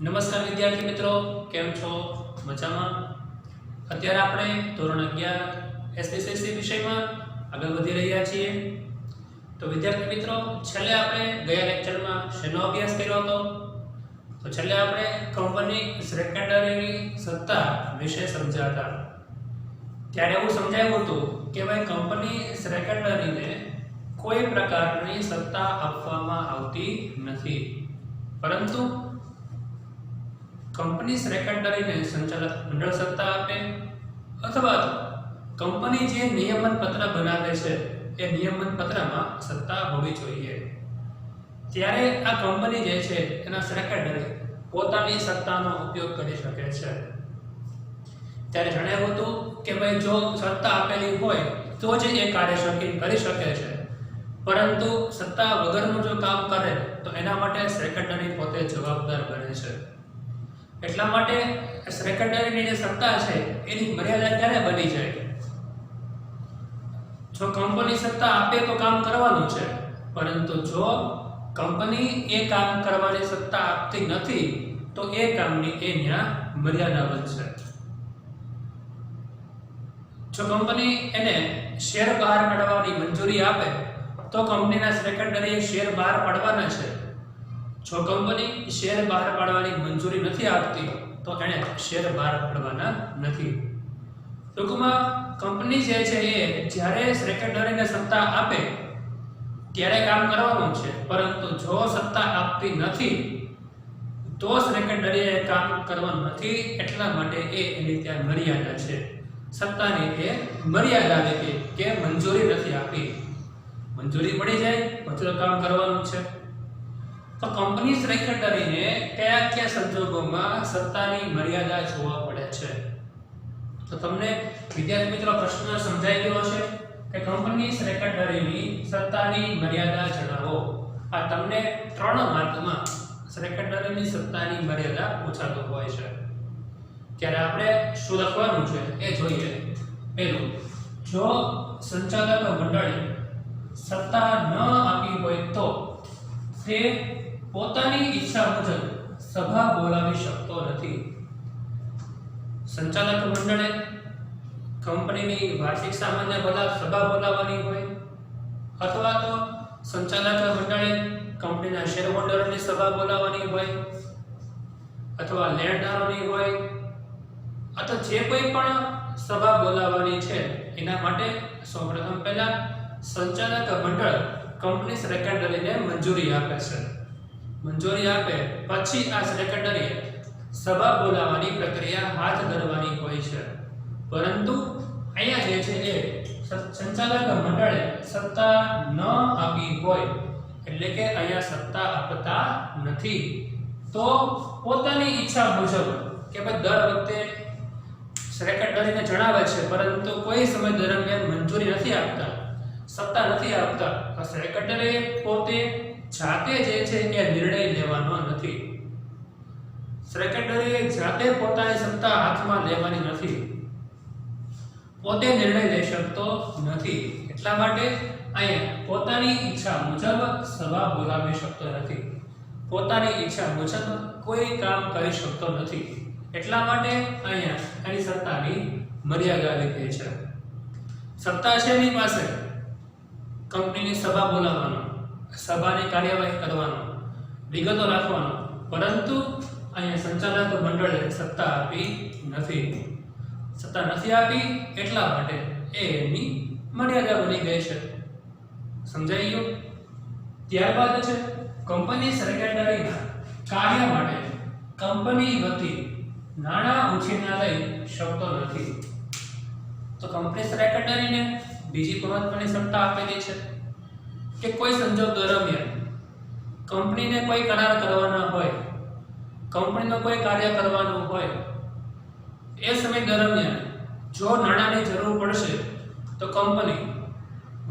નમસ્કાર વિદ્યાર્થી મિત્રો, કેમ છો? મજામાં? અત્યારે આપણે ધોરણ 11 એસએસસી વિષયમાં આગળ વધી રહ્યા છીએ. તો વિદ્યાર્થી મિત્રો, છેલ્લે આપણે ગયા લેક્ચરમાં શેનો અભ્યાસ કર્યો હતો? તો છેલ્લે આપણે કંપની સેક્રેટરીની સત્તા વિશે સમજ્યા હતા. ત્યારે એવું સમજાવ્યું હતું કે ભાઈ કંપની સેક્રેટરીને કોઈ પ્રકારની સત્તા આપવામાં આવતી નથી, પરંતુ કંપની સેક્રેટરીને સંચાલક મંડળ સત્તા આપે અથવા તો કંપની જે નિયમન પત્ર બનાવે છે એ નિયમન પત્રમાં સત્તા હોવી જોઈએ. ત્યારે આ કંપની જે છે એના સેક્રેટરી પોતાની સત્તાનો ઉપયોગ કરી શકે છે. ત્યારે જણાવ્યું હતું કે ભાઈ જો સત્તા આપેલી હોય તો જ એ કાર્ય કરી શકે છે, પરંતુ સત્તા વગરનું જો કામ કરે તો એના માટે સેક્રેટરી પોતે જવાબદાર બને છે. એટલા માટે સેક્રેટરીની જે સત્તા છે એની મર્યાદા ક્યારે બની જાય? જો કંપની સત્તા આપે તો કામ કરવાનું છે, પરંતુ જો કંપની એ કામ કરવાની સત્તા આપતી નથી તો એ કામની એ ન્યા મર્યાદા બનશે. જો કંપની એને શેર બહાર પાડવાની મંજૂરી આપે તો કંપનીના સેક્રેટરીએ શેર બહાર પાડવાના છે. જો કંપની શેર બહાર પાડવાની મંજૂરી નથી આપતી તો એને શેર બહાર પાડવાના નથી. ટૂંકમાં કંપની જે છે એ જ્યારે સેક્રેટરીને સત્તા આપે ત્યારે કામ કરવાનું છે, પરંતુ જો સત્તા આપતી નથી તો સેક્રેટરીએ કામ કરવાનું નથી. એટલા માટે એની ત્યાં મર્યાદા છે. સત્તાની એ મર્યાદા નથી કે મંજૂરી નથી આપી. મંજૂરી મળી જાય પછી કામ કરવાનું છે. તો કંપની સેક્રેટરીને કયા સંજોગોમાં સત્તાની મર્યાદા જોવા પડે છે? તો તમને વિદ્યાર્થી મિત્રો પ્રશ્ન સમજાઈ ગયો હશે કે કંપની સેક્રેટરીની સત્તાની મર્યાદા જણાવો. આ તમને 3 માર્કમાં સેક્રેટરીની સત્તાની મર્યાદા પૂછાતો હોય છે. ત્યારે આપણે શું લખવાનું છે એ જોઈએ. પહેલું, જો સંચાલક મંડળે સત્તા ન આપી હોય તો તે પોતાની ઈચ્છા મુજબ સભા બોલાવી શકતો નથી. સંચાલક મંડળે કંપનીની વાર્ષિક સામાન્ય સભા બોલાવવાની હોય, અથવા તો સંચાલક મંડળે કંપનીના શેર હોલ્ડરોની સભા બોલાવવાની હોય, અથવા લેણદારોની હોય, અથવા જે કોઈ પણ સભા બોલાવવાની છે એના માટે સૌપ્રથમ પહેલા સંચાલક મંડળ કંપની સેક્રેટરીને મંજૂરી આપે છે. મંજૂરી આપે પછી આ સેક્રેટરીએ સભા બોલાવવાની પ્રક્રિયા હાથ ધરવાની હોય છે. પરંતુ અહીંયા જે છે એ સંચાલક મંડળે સત્તા ન આપી હોય, એટલે કે અહીંયા સત્તા આપતા નથી, તો પોતાની ઈચ્છા મુજબ કે ભાઈ દર વખતે સેક્રેટરીને જણાવે છે પરંતુ કોઈ સમય દરમિયાન મંજૂરી નથી આપતા, સત્તા નથી આપતા, તો સેક્રેટરી પોતે જાતે જે છે એ નિર્ણય લેવાનો નથી. સેક્રેટરીએ જાતે પોતાની સત્તા હાથમાં લેવાની નથી, પોતે નિર્ણય લઈ શકતો નથી. એટલા માટે અહીંયા પોતાની ઈચ્છા મુજબ સભા બોલાવી શકતો નથી, પોતાની ઈચ્છા મુજબ કોઈ કામ કરી શકતો નથી. એટલા માટે અહીંયા એની સત્તાની મર્યાદા લીધી છે. સત્તા છે એની પાસે કંપનીની સભા બોલાવવાનો, સભાની કાર્યવાહી કરવાનો, વિગતો રાખવાનો, પરંતુ અહીંયા સંચાલક મંડળે સત્તા આપી નથી. સત્તા નથી આપી એટલા માટે એની મર્યાદા બની ગઈ છે. સમજાઈ ગયું? ત્યારબાદ છે કંપની સેક્રેટરીના કાર્ય માટે કંપની વતી નાણાં ઉછીના લઈ શકતો નથી. તો કંપની સેક્રેટરીને બીજી મહત્વની સત્તા આપેલી છે કે કોઈ સંજોગ દરમિયાન કંપનીને કોઈ કરાર કરવાના હોય, કંપનીનો કોઈ કાર્ય કરવાનું હોય, એ સમય દરમિયાન જો નાણાંની જરૂર પડશે તો કંપની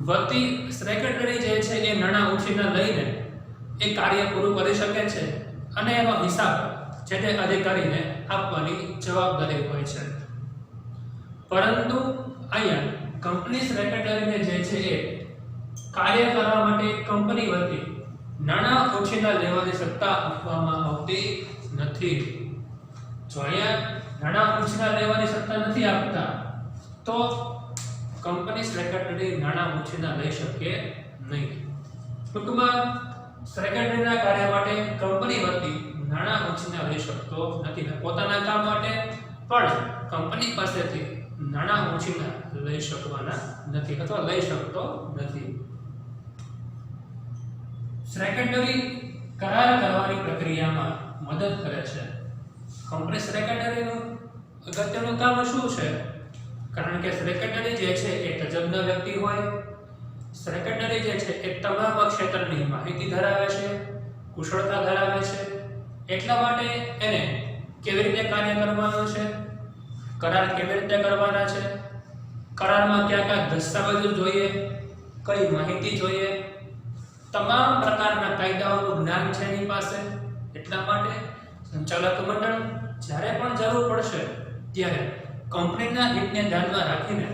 વતી સેક્રેટરી જે છે એ નાણાં ઉછીના લઈને એ કાર્ય પૂરું કરી શકે છે અને એનો હિસાબ જે તે અધિકારીને આપવાની જવાબદારી હોય છે. પરંતુ અહીંયા કંપની સેક્રેટરીને જે છે એ કાર્ય કરવા માટે કંપની વતી નાણાં ઉછીના લેવાની સત્તા આપવામાં આવતી નથી. જો અહીંયા નાણાં ઉછીના લેવાની સત્તા નથી આપતા તો કંપની સેક્રેટરી નાણાં ઉછીના લઈ શકે નહીં. ટૂંકમાં સેક્રેટરીના કાર્ય માટે કંપની વતી નાણાં ઉછીના લઈ શકતો નથી. પોતાના કામ માટે પણ કંપની પાસેથી નાણાં ઉછીના લઈ શકવાના નથી અથવા લઈ શકતો નથી. સેક્રેટરી કરાર કરવાની પ્રક્રિયામાં મદદ કરે છે. કંપની સેક્રેટરીનું અગત્યનું કામ શું છે? કારણ કે સેક્રેટરી જે છે એ તજજ્ઞ વ્યક્તિ હોય. સેક્રેટરી જે છે એ તમામ ક્ષેત્રની માહિતી ધરાવે છે, કુશળતા ધરાવે છે. એટલા માટે એને કેવી રીતે કાર્ય કરવાનું છે, કરાર કેવી રીતે કરવાના છે, કરારમાં કયા કયા દસ્તાવેજો જોઈએ, કઈ માહિતી જોઈએ, તમામ પ્રકારના કાયદાઓનું જ્ઞાન છે એની પાસે. એટલા માટે સંચાલક મંડળ જ્યારે પણ જરૂર પડશે ત્યારે કંપનીના હિતને ધ્યાનમાં રાખીને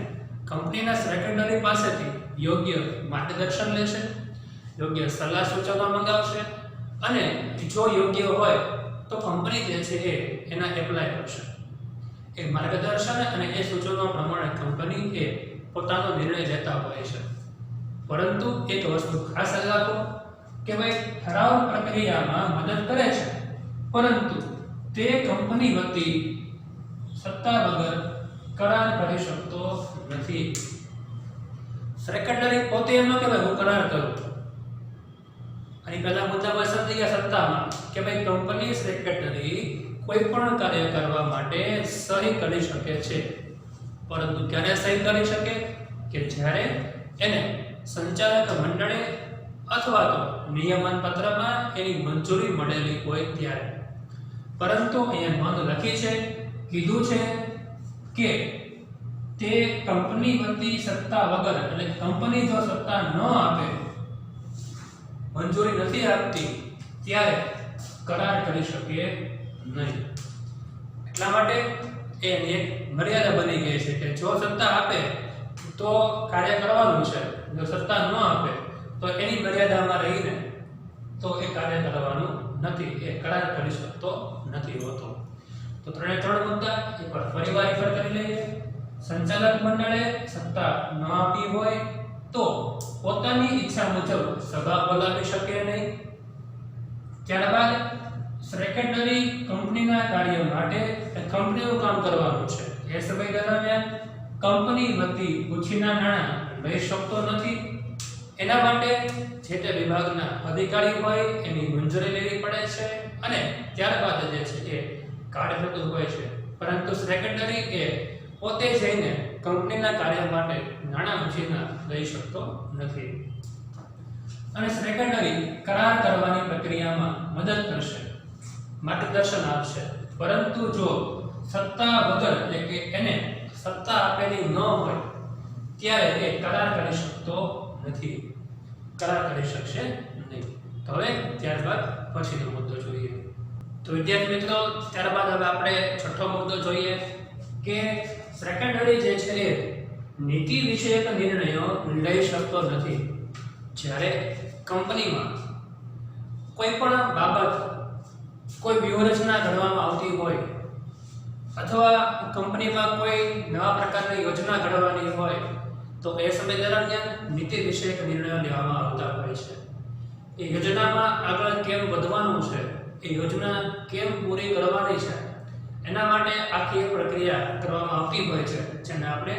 કંપનીના સેક્રેટરી પાસેથી યોગ્ય માર્ગદર્શન લેશે, યોગ્ય સલાહ સૂચનો મંગાવશે અને જો યોગ્ય હોય તો કંપની જે છે એના એપ્લાય કરશે. એ માર્ગદર્શન અને એ સૂચનો પ્રમાણે કંપની એ પોતાનો નિર્ણય લેતા હોય છે. પરંતુ એક વસ્તુ ખાસ રાખો કે ભાઈ ઠરાવ પ્રક્રિયામાં મદદ કરે છે પરંતુ તે કંપની વતી સત્તા વગર કરાર કરી શકતો નથી. સેક્રેટરી પોતે એમ ન કહેવાય હું કરાર કરું. અને પહેલા મુદ્દામાં સમજી ગયા સત્તામાં કે ભાઈ કંપની સેક્રેટરી કોઈ પણ કાર્ય કરવા માટે સહી કરી શકે છે. પરંતુ ક્યારે સહી કરી શકે? કે જ્યારે એને સંચાલક મંડળે અથવા તો નિયમન પત્રમાં એની મંજૂરી મળેલી હોય ત્યારે. પરંતુ અહીંયા નોંધ લખી છે, કીધું છે કે તે કંપની વતી સત્તા વગર, એટલે કંપની જો સત્તા ન આપે, મંજૂરી નથી આપતી ત્યારે કરાર કરી શકે નહીં. એટલા માટે એની એક મર્યાદા બની ગઈ છે કે જો સત્તા આપે તો કાર્ય કરવાનું છે, જો સત્તા ન આપે તો એની મર્યાદામાં રહીને તો એ કાર્ય કરવાનું નથી, એ કરાર કરી શકતો નથી હોતો. તો ત્રણે ત્રણ મુદ્દા એકવાર ફરીવાર રિફર કરી લઈએ. સંચાલક મંડળે સત્તા ન આપી હોય તો પોતાની ઈચ્છા મુજબ સભા બોલાવી શકે નહીં. ત્યારબાદ સેક્રેટરી કંપનીના કાર્ય માટે કંપનીનું કામ કરવાનું છે. એ સમય દરમિયાન કંપની વતી ઉછીના નાણાં લઈ શકતો નથી. એના માટે જે તે વિભાગના અધિકારી હોય એની મંજૂરી લેવી પડે છે અને ત્યારબાદ જે છે એ કાર્ય થતું હોય છે. પરંતુ સેક્રેટરી એ પોતે જઈને કંપનીના કાર્ય માટે નાણાં ઉછીના લઈ શકતો નથી. અને સેક્રેટરી કરાર કરવાની પ્રક્રિયામાં મદદ કરશે, માર્ગદર્શન આપશે. પરંતુ જો સત્તા વગર, એટલે કે એને સત્તા આપેલી ન હોય ત્યારે એ કરાર કરી શકતો નથી, કરાર કરી શકશે નહીં. તો હવે ત્યારબાદ પછીનો મુદ્દો જોઈએ. તો વિદ્યાર્થી મિત્રો, ત્યારબાદ હવે આપણે છઠ્ઠો મુદ્દો જોઈએ કે સેક્રેટરી જે છે એ નીતિ વિષયક નિર્ણયો લઈ શકતો નથી. જ્યારે કંપનીમાં કોઈ પણ બાબત, કોઈ વ્યૂહરચના ઘડવામાં આવતી હોય અથવા કંપનીમાં કોઈ નવા પ્રકારની યોજના ઘડવાની હોય તો એ સમય દરમિયાન નીતિ વિષયક નિર્ણયો લેવામાં આવતા હોય છે. એ યોજનામાં આગળ કેમ વધવાનું છે, એ યોજના કેમ પૂરી કરવાની છે, એના માટે આખી એક પ્રક્રિયા કરવામાં આવતી હોય છે જેને આપણે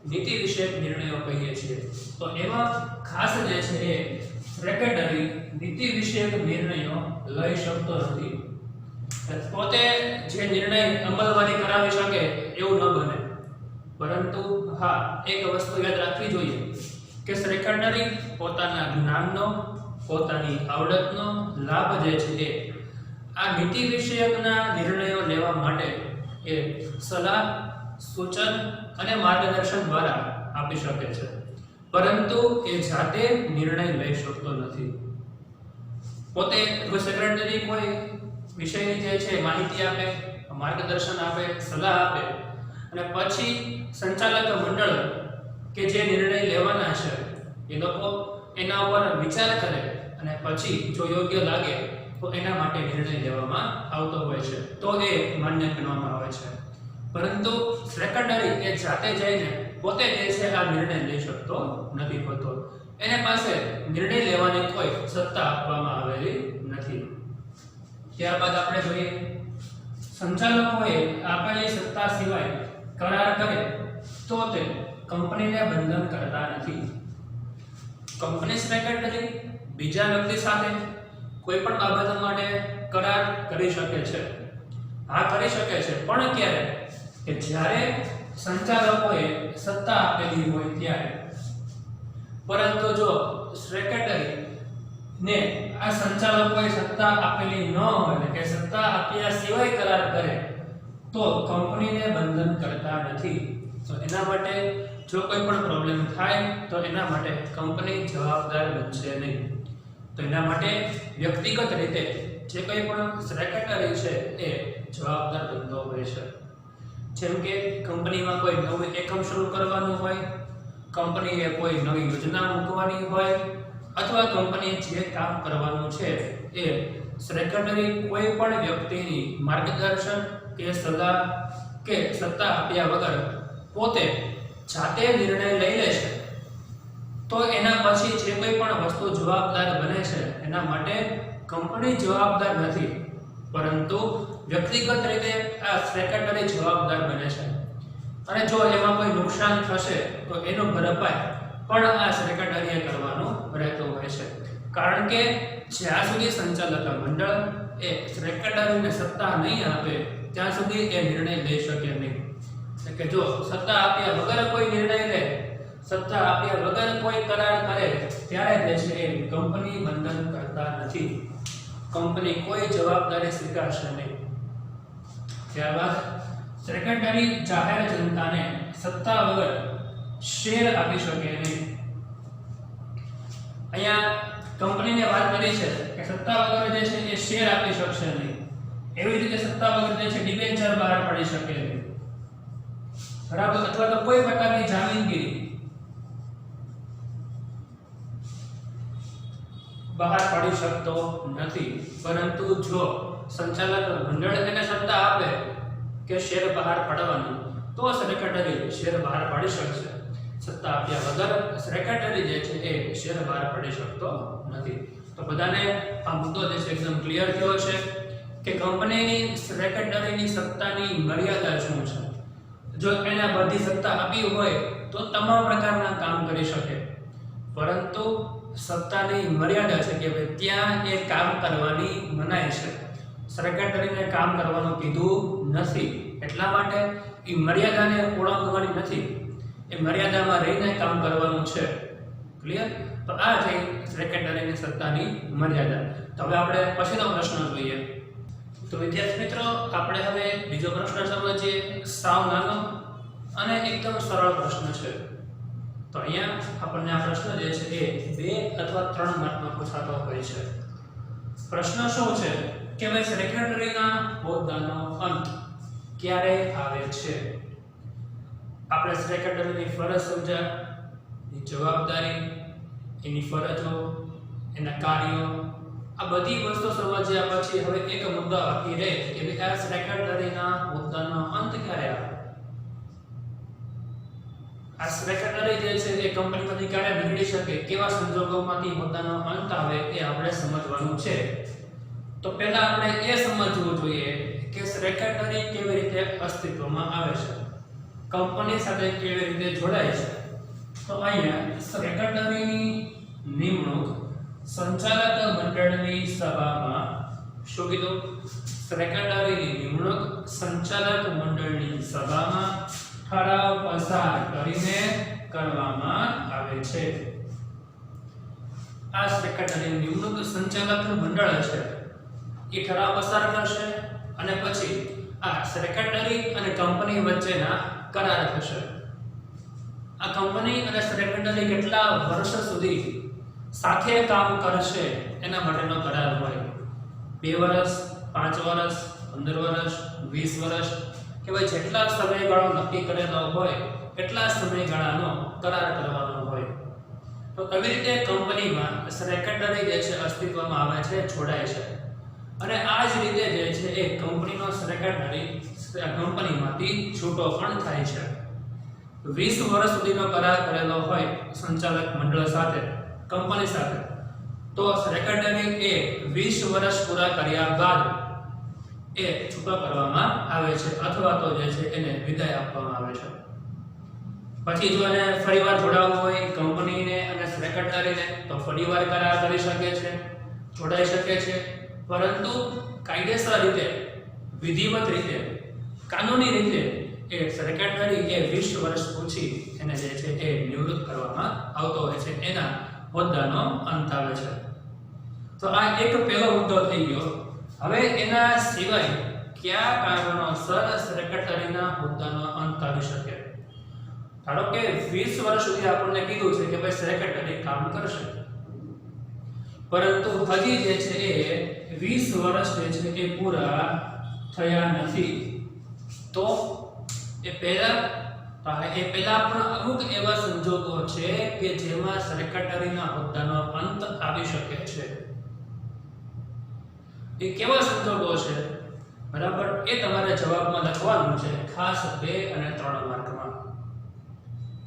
નીતિ વિષયક નિર્ણયો કહીએ છીએ. તો એમાં ખાસ જે છે એ સેક્રેટરી નીતિ વિષયક નિર્ણયો લઈ શકતો નથી. પોતે જે નિર્ણય અમલવારી કરાવી શકે એવું ન બને. પરંતુ હા, એક વસ્તુ યાદ રાખવી જોઈએ કે સેક્રેટરી પોતાના જ્ઞાનનો, પોતાની આવડતનો લાભ જે છે એ આ નીતિ વિષયકના નિર્ણયો લેવા માટે એ સલાહ, સૂચન અને માર્ગદર્શન દ્વારા આપી શકે છે. પરંતુ એ જાતે નિર્ણય લઈ શકતો નથી. પોતે સેક્રેટરી કોઈ વિષયની જે છે માહિતી આપે, માર્ગદર્શન આપે, સલાહ આપે અને પછી સંચાલક મંડળ કે જે નિર્ણય લેવાના છે એ લોકો એના ઉપર વિચાર કરે અને પછી જો યોગ્ય લાગે તો એના માટે નિર્ણય લેવામાં આવતો હોય છે, તો એ માન્ય ગણવામાં આવે છે. પરંતુ સેક્રેટરી એ જાતે જઈને પોતે જે છે આ નિર્ણય લઈ શકતો નથી હોતો. એને પાસે નિર્ણય લેવાની કોઈ સત્તા આપવામાં આવેલી નથી. ત્યારબાદ આપણે જોઈએ સંચાલકોએ આપેલી સત્તા સિવાય કરાર કરે તો તે કંપનીને બંધન કરતા નથી. કંપની સેક્રેટરી બીજા વ્યક્તિ સાથે કોઈ પણ બાબત માટે કરાર કરી શકે છે. હા, કરી શકે છે, પણ ક્યારે? કે જ્યારે સંચાલકોએ સત્તા આપેલી હોય ત્યારે. પરંતુ જો સેક્રેટરી ને આ સંચાલકોએ સત્તા આપેલી ન હોય, એટલે કે સત્તા આપ્યા સિવાય કરાર કરે તો કંપનીને બંધન કરતા નથી. તો એના માટે જો કોઈ પણ પ્રોબ્લેમ થાય તો એના માટે કંપની જવાબદાર બનશે નહીં. તો એના માટે વ્યક્તિગત રીતે જે કંઈ પણ સેક્રેટરી છે એ જવાબદાર બનતો હોય છે. જેમ કે કંપનીમાં કોઈ નવું એકમ શરૂ કરવાનું હોય, કંપનીએ કોઈ નવી યોજના મૂકવાની હોય, અથવા કંપનીએ જે કામ કરવાનું છે એ સેક્રેટરી કોઈ પણ વ્યક્તિની માર્ગદર્શન કે સલાહ કે સત્તા આપ્યા વગર પોતે જાતે નિર્ણય લઈ લે છે, તો એના પછી જે કોઈ પણ વસ્તુ જવાબદાર બને છે એના માટે કંપની જવાબદાર નથી, પરંતુ વ્યક્તિગત રીતે આ સેક્રેટરી જવાબદાર બને છે. અને જો એમાં કોઈ નુકસાન થશે તો એનું ભરપાઈ પણ આ સેક્રેટરીએ કરવાનું રહેતું હોય છે. કારણ કે જ્યાં સુધી સંચાલક મંડળ એ સેક્રેટરીને સત્તા નહીં આપે ત્યાં સુધી એ નિર્ણય લઈ શકે નહીં. એટલે કે જો સત્તા આપ્યા વગર કોઈ નિર્ણય લે, સત્તા આપ્યા વગર કોઈ કરાર કરે, ત્યારે જે છે એ કંપની બંધન કરતા નથી. કંપની કોઈ જવાબદારી સ્વીકારશે નહીં. ત્યારબાદ સેક્રેટરી જાહેર જનતાને સત્તા વગર શેર આપી શકે નહીં. અહીંયા કંપનીને વાત કરી છે કે સત્તા વગર જે છે એ શેર આપી શકશે નહીં. એવી રીતે સત્તા વગર જે છે ડિબેન્ચર બહાર પાડી શકે નહીં, બરાબર, અથવા તો કોઈ પ્રકારની જામીનગીરી બહાર પાડી શકતો નથી. પરંતુ જો સંચાલક મંડળ એને સત્તા આપે કે શેર બહાર પાડવાનું, તો સેક્રેટરી શેર બહાર પાડી શકશે. સત્તા આપ્યા વગર સેક્રેટરી જે છે એ શેર બહાર પાડી શકતો નથી. તો બધાને આ મુદ્દો જે છે એકદમ ક્લિયર થયો છે કે કંપનીની સેક્રેટરીની સત્તાની મર્યાદા શું છે. જો એને બધી સત્તા આપી હોય તો તમામ પ્રકારના કામ કરી શકે, પરંતુ સત્તાની મર્યાદા છે કે ભાઈ ત્યાં એ કામ કરવાની મનાઈ છે. સેક્રેટરીને કામ કરવાનું કીધું નથી, એટલા માટે એ મર્યાદાને ઓળંગવાની નથી, એ મર્યાદામાં રહીને કામ કરવાનું છે. ક્લિયર? તો આ થઈ સેક્રેટરીની સત્તાની મર્યાદા. તો હવે આપણે પછીનો પ્રશ્ન જોઈએ. તો વિદ્યાર્થી મિત્રો, આપણે હવે બીજો પ્રશ્ન સમજીએ. સાવ નાનો અને એકદમ સરળ પ્રશ્ન છે. તો અહીંયા આપણને આ પ્રશ્ન જે છે એ 2 અથવા 3 માર્કમાં પૂછાતો હોય છે. પ્રશ્ન શું છે કે ભાઈ સેક્રેટરીના હોદ્દાનો અંત ક્યારે આવે છે? આપણે સેક્રેટરીની ફરજ સમજ્યા, એની જવાબદારી, એની ફરજો, એના કાર્યો, આ બધી વસ્તુ સમજ્યા પછી હવે એક મુદ્દો બાકી રહે કે ભાઈ આ સેક્રેટરીના હોદ્દાનો અંત ક્યારે આવે? આ સેક્રેટરી જે છે એ કંપનીમાંથી ક્યારે નીકળી શકે, કેવા સંજોગોમાંથી હોદ્દાનો અંત આવે એ આપણે સમજવાનું છે. તો પહેલા આપણે એ સમજવું જોઈએ કે સેક્રેટરી કેવી રીતે અસ્તિત્વમાં આવે છે, કંપની સાથે કેવી રીતે જોડાય છે. તો અહીંયા સેક્રેટરીની નિમણૂક સંચાલક મંડળની સભામાં, શું કીધું? સેક્રેટરીની નિમણૂક સંચાલક મંડળની સભામાં ઠરાવ પસાર કરીને કરવામાં આવે છે. આ સેક્રેટરીની નિમણૂક સંચાલક મંડળ છે એ ઠરાવ પસાર કરશે અને પછી આ સેક્રેટરી અને કંપની વચ્ચેના કરાર થશે. આ કંપની અને સેક્રેટરી કેટલા વર્ષ સુધી સાથે કામ કરશે એના માટેનો કરાર હોય. 2 વર્ષ, 5 વર્ષ, 15 વર્ષ, 20 વર્ષ, કે ભાઈ જેટલા સમયગાળો નક્કી કરેલો હોય એટલા સમયગાળાનો કરાર કરવાનો હોય. તો આવી રીતે કંપનીમાં સેક્રેટરી જે છે અસ્તિત્વમાં આવે છે, જોડાય છે. અને આ જ રીતે જે છે એ કંપનીનો સેક્રેટરી કંપનીમાંથી છૂટો પણ થાય છે. 20 વર્ષ સુધીનો કરાર કરેલો હોય સંચાલક મંડળ સાથે, કંપની સાથે, તો સેક્રેટરી એ 20 વર્ષ પૂરા કર્યા બાદ એ છૂટો કરવામાં આવે છે અથવા તો જે છે એને વિદાય આપવામાં આવે છે. પછી જો એને ફરીવાર જોડાવવું હોય કંપનીને અને સેક્રેટરીને તો ફરીવાર કરાર કરી શકે છે, જોડાઈ શકે છે. પરંતુ કાયદેસર રીતે, વિધિવત રીતે, કાનૂની રીતે એ સેક્રેટરી એ 20 વર્ષ પછી એને જે છે એ નિવૃત્ત કરવામાં આવતો હોય છે, એના હોદ્દાનો અંત આવે છે. તો આ એક પહેલો મુદ્દો થઈ ગયો. હવે એના સિવાય કયા કારણોસર સેક્રેટરીના હોદ્દાનો અંત આવી શકે? ધારો કે 20 વર્ષ સુધી આપણને કીધું છે કે ભાઈ સેક્રેટરી કામ કરશે, પરંતુ હજી જે છે એ 20 વર્ષ જે છે એ પૂરા થયા નથી. તો એ પહેલા પણ અમુક એવા સંજોગો છે કે જેમાં સેક્રેટરીના હોદ્દાનો અંત આવી શકે છે. એ કેવા સંજોગો છે? બરાબર, એ તમારે જવાબમાં લખવાનું છે, ખાસ 2 અને 3 માર્કમાં.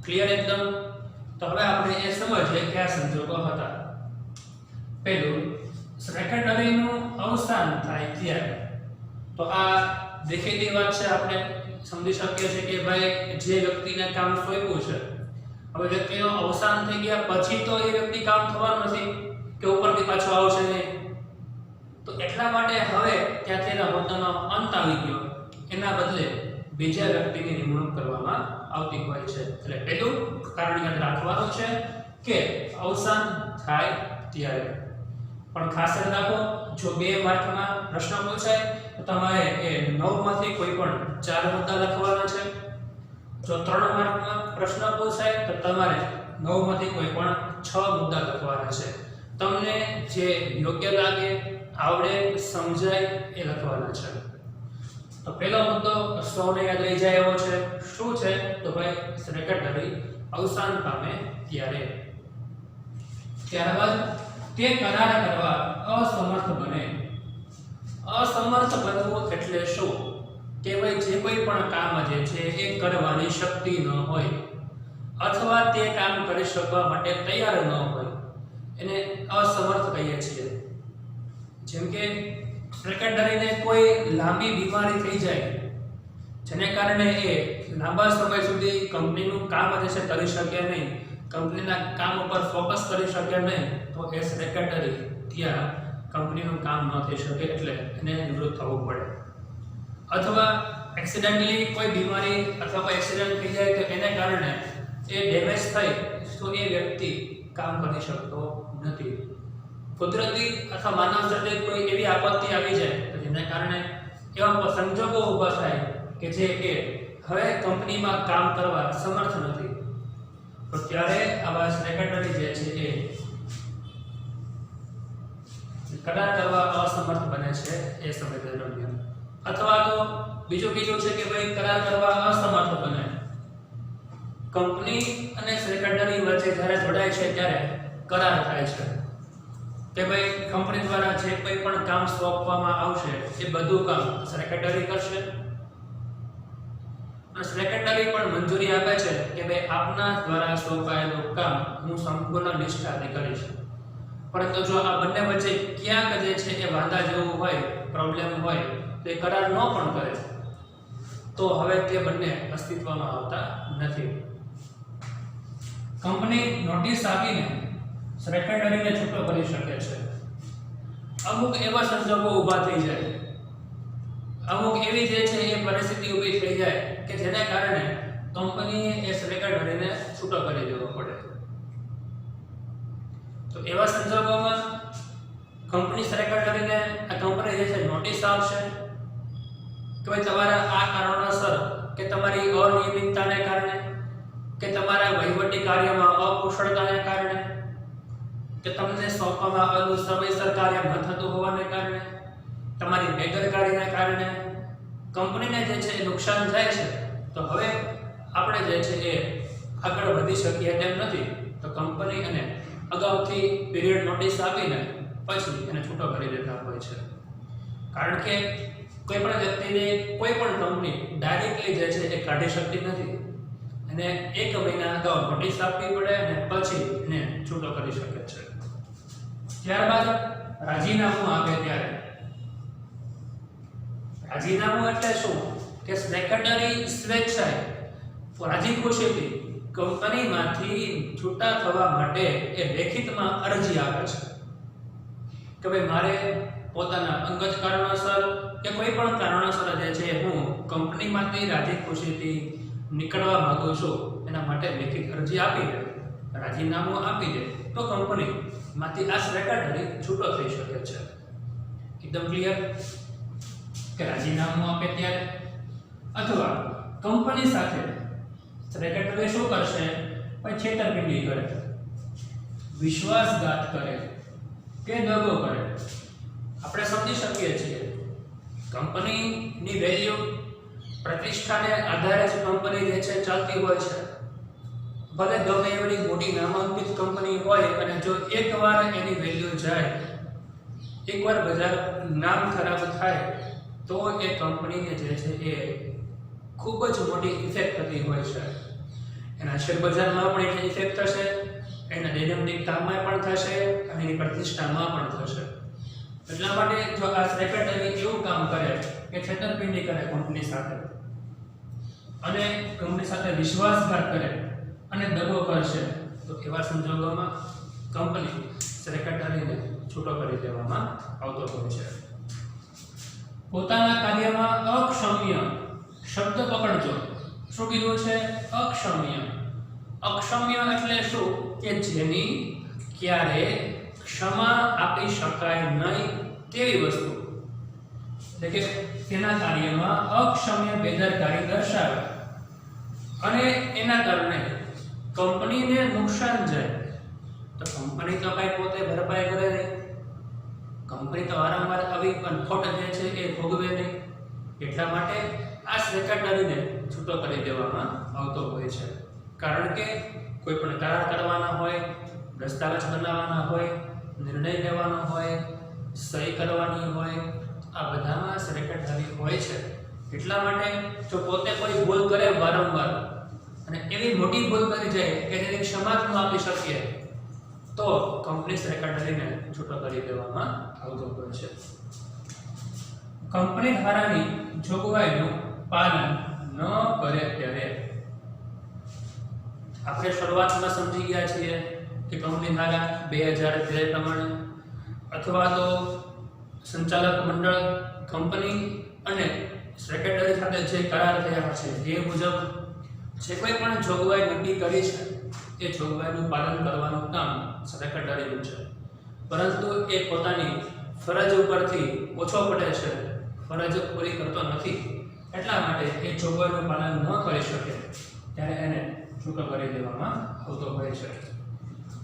ક્લિયર એકદમ? તો હવે આપણે એ સમજીએ કે આ સંજોગો હતા. પહેલું, સેક્રેટરીનું અવસાન થાય ત્યારે. તો આ દેખીતી વાત છે, આપણે સમજી શકીએ છીએ કે ભાઈ જે વ્યક્તિને કામ સોંપ્યું છે, હવે વ્યક્તિનું અવસાન થઈ ગયા પછી તો એ વ્યક્તિ કામ થવાનું નથી કે ઉપરથી પાછો આવશે નહીં. તો એટલા માટે હવે ત્યાંથી એના હોદ્દાનો અંત આવી ગયો, એના બદલે બીજા વ્યક્તિની નિમણૂક કરવામાં આવતી હોય છે. એટલે પહેલું કારણ યાદ રાખવાનું છે કે અવસાન થાય ત્યારે. પણ ખાસ યાદ રાખો, જો 2 માર્કમાં પ્રશ્ન પૂછાય તો તમારે એ 9 માંથી કોઈ પણ 4 મુદ્દા લખવાના છે. જો 3 માર્કમાં પ્રશ્ન પૂછાય તો તમારે 9 માંથી કોઈ પણ 6 મુદ્દા લખવાના છે. તમને જે યોગ્ય લાગે, આવડે, સમજાય એ લખવાના છે. તો પહેલો મુદ્દો સૌને યાદ રહી જાય એવો છે. શું છે? તો ભાઈ સેક્રેટરી અવસાન પામે ત્યારે. ત્યારબાદ તે કરાર કરવા અસમર્થ બને. અસમર્થ બનવું એટલે શું? કે ભાઈ જે કોઈ પણ કામ જે છે એ કરવાની શક્તિ ન હોય અથવા તે કામ કરી શકવા માટે તૈયાર ન હોય, એને અસમર્થ કહીએ છીએ. જેમ કે સેક્રેટરીને કોઈ લાંબી બીમારી થઈ જાય, જેને કારણે એ લાંબા સમય સુધી કંપનીનું કામ જે છે કરી શકે નહીં, કંપનીના કામ ઉપર ફોકસ કરી શકે નહીં, તો એ સેક્રેટરી ત્યાં કંપનીનું કામ ન થઈ શકે, એટલે એને નિવૃત્ત થવું પડે. અથવા એક્સિડન્ટલી કોઈ બીમારી અથવા કોઈ એક્સિડન્ટ થઈ જાય તો એને કારણે એ ડેમેજ થાય તો એ વ્યક્તિ કામ કરી શકતો નથી. કુદરતી અથવા માનવ સર્જિત કોઈ એવી આપત્તિ આવી જાય તો જેને કારણે એવા સંજોગો ઊભા થાય કે જે એ હવે કંપનીમાં કામ કરવા સમર્થ નથી, તો ત્યારે આવા સેક્રેટરી જે છે એ કરાર કરવા અસમર્થ બને છે એ સમય દરમિયાન. અથવા તો બીજું કીધું છે કે ભાઈ કરાર કરવા અસમર્થ બને. કંપની અને સેક્રેટરી વચ્ચે જ્યારે જોડાય છે ત્યારે કરાર થાય છે કે ભાઈ કંપની દ્વારા જે કોઈ પણ કામ સોંપવામાં આવશે એ બધું કામ સેક્રેટરી કરશે. અને સેક્રેટરી પણ મંજૂરી આપે છે કે ભાઈ આપના દ્વારા સોંપાયેલું કામ હું સંપૂર્ણ નિષ્ઠાથી કરીશ. પરંતુ જો આ બંને વચ્ચે ક્યાંક જે છે એ વાંધા જેવું હોય, પ્રોબ્લેમ હોય, તો એ કરાર ન પણ કરે તો હવે તે બંને અસ્તિત્વમાં આવતા નથી. કંપની નોટિસ આપીને સેક્રેટરીને છૂટો કરી શકે છે. અમુક એવા સંજોગો ઊભા થઈ જાય, અમુક એવી જે છે એ પરિસ્થિતિ ઊભી થઈ જાય કે જેને કારણે કંપનીએ એ સેક્રેટરીને છૂટો કરી દેવો પડે. તો એવા સંજોગોમાં કંપની સેક્રેટરીને આ કંપની જે છે નોટિસ આપશે કે ભાઈ તમારા આ કારણોસર કે તમારી અનિયમિતતાને કારણે કે તમારા વહીવટી કાર્યમાં અકુશળતાને કારણે કે તમને સોંપવામાં આવેલું સમયસર કાર્ય ન થતું હોવાને કારણે, તમારી બેદરકારીને કારણે કંપનીને જે છે એ નુકસાન થાય છે. તો હવે આપણે જે છે એ આગળ વધી શકીએ તેમ નથી, તો કંપની અને અગાઉથી પીરિયડ નોટિસ આપીને પછી એને છૂટો કરી દેતા હોય છે. કારણ કે કોઈ પણ વ્યક્તિને કોઈ પણ કંપની ડાયરેક્ટલી જે છે એ કાઢી શકતી નથી, અને 1 મહિના અગાઉ નોટિસ આપવી પડે અને પછી એને છૂટો કરી શકે છે. ત્યારબાદ રાજીનામું આપે ત્યારે, રાજીનામું એટલે શું કે સેક્રેટરી સ્વેચ્છાએ રાજી ખુશીથી કંપનીમાંથી છૂટા થવા માટે એ લેખિતમાં અરજી આપે છે કે ભાઈ મારે પોતાના અંગત કારણોસર કે કોઈ પણ કારણોસર જે છે હું કંપનીમાંથી રાજી ખુશીથી નીકળવા માંગુ છું, એના માટે લેખિત અરજી આપી દે, રાજીનામું આપી દે તો કંપનીમાંથી આ સેક્રેટરી છૂટો થઈ શકે છે. એકદમ ક્લિયર કે રાજીનામું આપે ત્યારે, અથવા કંપની સાથે સેક્રેટરી શું કરશે, પણ છેતરપિંડી કરે, વિશ્વાસઘાત કરે કે દગો કરે. આપણે સમજી શકીએ છીએ કંપનીની વેલ્યુ, પ્રતિષ્ઠાને આધારે જ કંપની જે છે ચાલતી હોય છે. ભલે ગમે એવી મોટી નામાંકિત કંપની હોય અને જો એકવાર એની વેલ્યુ જાય, એકવાર બજાર નામ ખરાબ થાય તો એ કંપનીને જે છે એ ખૂબ જ મોટી ઇફેક્ટ થતી હોય છે. એના શેર બજારમાં પણ એટલી ઇફેક્ટ થશે, એના દૈનંદિન કામમાં પણ થશે અને એની પ્રતિષ્ઠામાં પણ થશે. એટલા માટે જો આ સેક્રેટરી એવું કામ કરે કે છેતરપિંડી કરે કંપની સાથે અને કંપની સાથે વિશ્વાસઘાત કરે અને દગો કરશે, તો એવા સંજોગોમાં કંપની સેક્રેટરીને છૂટો કરી દેવામાં આવતો હોય છે. પોતાના કાર્યમાં અક્ષમ્ય શબ્દ પકડજો. શું કીધું છે? અક્ષમ્ય. અક્ષમ્ય એટલે શું કે જેની ક્યારે ક્ષમા આપી શકાય નહીં તેવી વસ્તુ, એટલે કે તેના કાર્યમાં અક્ષમ્ય બેદરકારી દર્શાવે અને એના કારણે કંપનીને નુકસાન જાય, તો કંપની તો કાંઈ પોતે ભરપાઈ કરે નહીં, કંપની તો વારંવાર આવી પણ ખોટ જે છે એ ભોગવે નહીં. એટલા માટે આ સેક્રેટરીને છૂટો કરી દેવામાં આવતો હોય છે. કારણ કે કોઈ પણ કરાર કરવાના હોય, દસ્તાવેજ બનાવવાના હોય, નિર્ણય લેવાનો હોય, સહી કરવાની હોય, આ બધામાં સેક્રેટરી હોય છે. એટલા માટે જો પોતે કોઈ ભૂલ કરે વારંવાર અને એવી મોટી ભૂલ કરી જાય કે જેની ક્ષમા ન આપી શકીએ, તો કંપની સેક્રેટરીને છૂટો કરી દેવામાં આવતો હોય છે. કંપની ધારાની જોગવાઈનું પાલન ન કરે ત્યારે, આપણે શરૂઆતમાં સમજી ગયા છીએ કે કંપની ધારા 2013 પ્રમાણે અથવા તો સંચાલક મંડળ કંપની અને સેક્રેટરી સાથે જે કરાર થયા છે એ મુજબ જે કોઈ પણ જોગવાઈ નક્કી કરી છે એ જોગવાઈનું પાલન કરવાનું કામ સેક્રેટરીનું છે. પરંતુ એ પોતાની ફરજ ઉપરથી ઓછો પડે છે, ફરજ પૂરી કરતો નથી, એટલા માટે એ જોગવાઈનું પાલન ન કરી શકે ત્યારે એને છૂટો કરી દેવામાં આવતો હોય છે.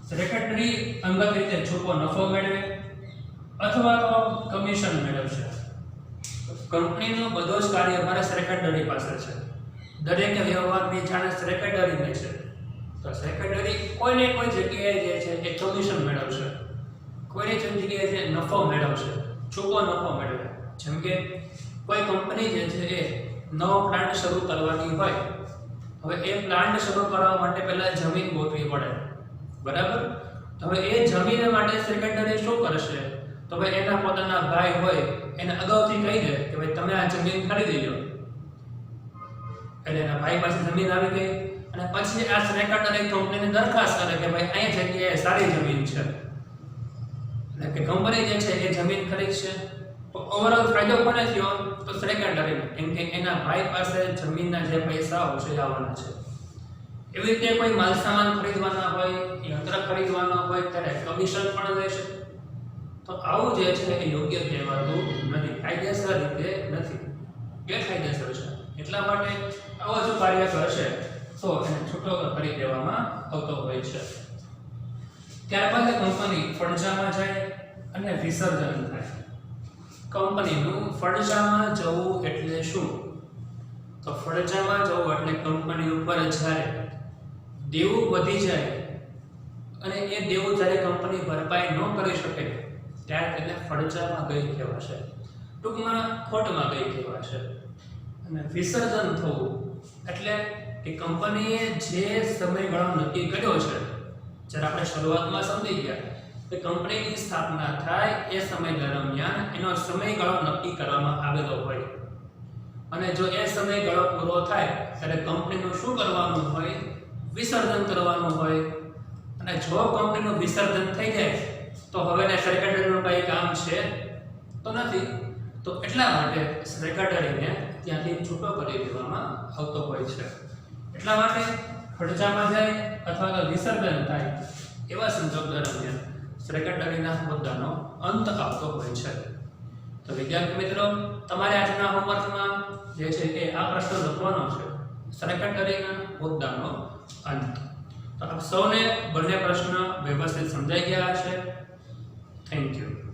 સેક્રેટરી અંગત રીતે છૂપો નફો મેળવે અથવા તો કમિશન મેળવશે. કંપનીનો બધો જ કાર્યભાર સેક્રેટરી પાસે છે, દરેક વ્યવહારની જાણ સેક્રેટરીને છે, તો સેક્રેટરી કોઈને કોઈ જગ્યાએ જે છે એ કમિશન મેળવશે, કોઈની જગ્યાએ જે નફો મેળવશે, છૂપો નફો મેળવે. જેમ કે કોઈ કંપની જે છે એ નવો પ્લાન્ટ શરૂ કરવાની હોય, હવે એ પ્લાન્ટ શરૂ કરવા માટે પહેલા જમીન ગોતવી પડે, બરાબર? તો હવે એ જમીન માટે સેક્રેટરી શું કરશે? તો ભાઈ એના પોતાના ભાઈ હોય એને અગાઉથી કહી દે કે ભાઈ તમે આ જમીન ખરીદી લો, એટલે એના ભાઈ પાસે જમીન આવી ગઈ અને પછી આ સેક્રેટરી કંપનીને દરખાસ્ત કરે કે ભાઈ અહીંયા જગ્યાએ સારી જમીન છે, એટલે કે કંપની જે છે એ જમીન ખરીદશે. તો ઓવરઓલ ફાયદો કોને થયો? તો સેક્રેટરીને, કેમ કે એના ભાઈ પાસે જમીનના જે પૈસા છે આવવાના છે. એવી રીતે કોઈ માલ સામાન ખરીદવાના હોય, યંત્ર ખરીદવાના હોય ત્યારે કમિશન પણ લેશે. તો આવું જે છે એ યોગ્ય કહેવાતું નથી, કાયદેસર રીતે નથી, ગેરકાયદેસર છે. એટલા માટે આવો જો કાર્ય કરશે તો એને છૂટો કરી દેવામાં આવતો હોય છે. ત્યારબાદ કંપની ફડજામાં જાય અને વિસર્જન થાય. કંપનીનું ફડજામાં જવું એટલે શું? તો ફડજામાં જવું એટલે કંપની ઉપર જ્યારે દેવું વધી જાય અને એ દેવું જ્યારે કંપની ભરપાઈ ન કરી શકે ત્યારે તેને ફડજામાં ગઈ કહેવાશે. ટૂંકમાં ખોટમાં ગઈ કહેવાશે. અને વિસર્જન થવું એટલે કે કંપનીએ જે સમયગાળો નક્કી કર્યો છે, જ્યારે આપણે શરૂઆતમાં સમજી ગયા કે કંપનીની સ્થાપના થાય એ સમય દરમિયાન એનો સમયગાળો નક્કી કરવામાં આવેલો હોય અને જો એ સમયગાળો પૂરો થાય ત્યારે કંપનીનું શું કરવાનું હોય? વિસર્જન કરવાનું હોય. અને જો કંપનીનું વિસર્જન થઈ જાય તો હવે સેક્રેટરીનું કંઈ કામ છે તો નથી. તો એટલા માટે સેક્રેટરીને ત્યાંથી છૂટો કરી દેવામાં આવતો હોય છે. એટલા માટે ખર્ચામાં જાય અથવા તો વિસર્જન થાય એવા સંજોગ દરમિયાન સેક્રેટરીના હોદ્દાનો અંત આવતો હોય છે. તો વિદ્યાર્થી મિત્રો, તમારે આજના હોમવર્કમાં જે છે એ આ પ્રશ્ન લખવાનો છે, સેક્રેટરીના હોદ્દાનો અંત. તો આપ સૌને બંને પ્રશ્ન વ્યવસ્થિત સમજાઈ ગયા હશે. Thank you.